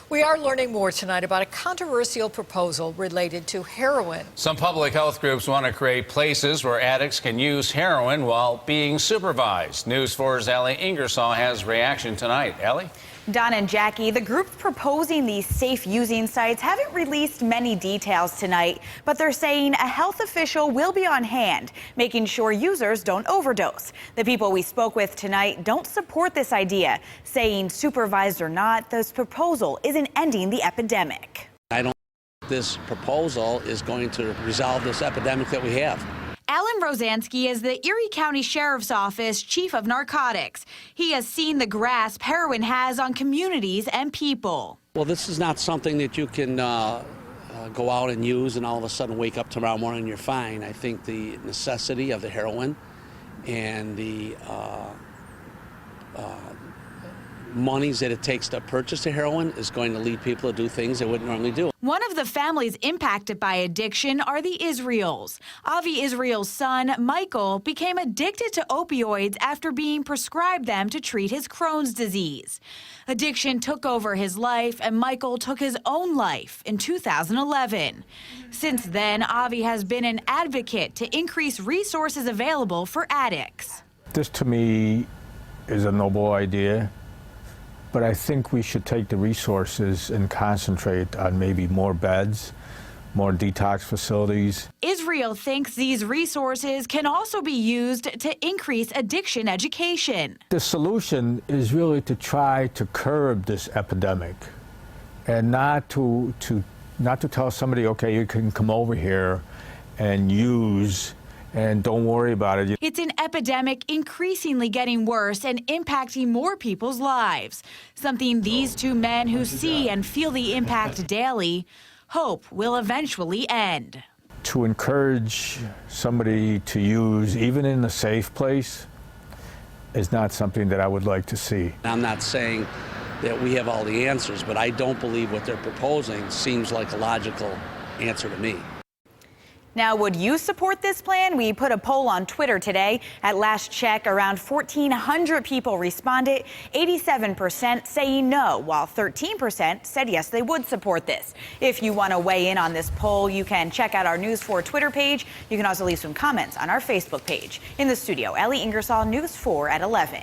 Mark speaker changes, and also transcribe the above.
Speaker 1: We are learning more tonight about a controversial proposal related to heroin.
Speaker 2: Some public health groups want to create places where addicts can use heroin while being supervised. News 4's Allie Ingersoll has reaction tonight. Allie?
Speaker 3: Don and Jackie, the group proposing these safe using sites haven't released many details tonight, but they're saying a health official will be on hand, making sure users don't overdose. The people we spoke with tonight don't support this idea, saying supervised or not, this proposal isn't ending the epidemic.
Speaker 4: I don't think this proposal is going to resolve this epidemic that we have.
Speaker 3: Alan Rosansky is the Erie County Sheriff's Office Chief of Narcotics. He has seen the grasp heroin has on communities and people.
Speaker 4: Well, this is not something that you can go out and use and all of a sudden wake up tomorrow morning and you're fine. I think the necessity of the heroin and the monies that it takes to purchase the heroin is going to lead people to do things they wouldn't normally do.
Speaker 3: One of the families impacted by addiction are the Israels. Avi Israel's son, Michael, became addicted to opioids after being prescribed them to treat his Crohn's disease. Addiction took over his life, and Michael took his own life in 2011. Since then, Avi has been an advocate to increase resources available for addicts.
Speaker 5: This, to me, is a noble idea. But I think we should take the resources and concentrate on maybe more beds, more detox facilities.
Speaker 3: Israel thinks these resources can also be used to increase addiction education.
Speaker 5: The solution is really to try to curb this epidemic and not to tell somebody, okay, you can come over here and use and don't worry about it.
Speaker 3: It's an epidemic increasingly getting worse and impacting more people's lives. Something these two men who see and feel the impact daily hope will eventually end.
Speaker 5: To encourage somebody to use, even in a safe place, is not something that I would like to see.
Speaker 4: I'm not saying that we have all the answers, but I don't believe what they're proposing seems like a logical answer to me.
Speaker 3: Now, would you support this plan? We put a poll on Twitter today. At last check, around 1,400 people responded, 87% saying no, while 13% said yes, they would support this. If you want to weigh in on this poll, you can check out our News 4 Twitter page. You can also leave some comments on our Facebook page. In the studio, Allie Ingersoll, News 4 at 11.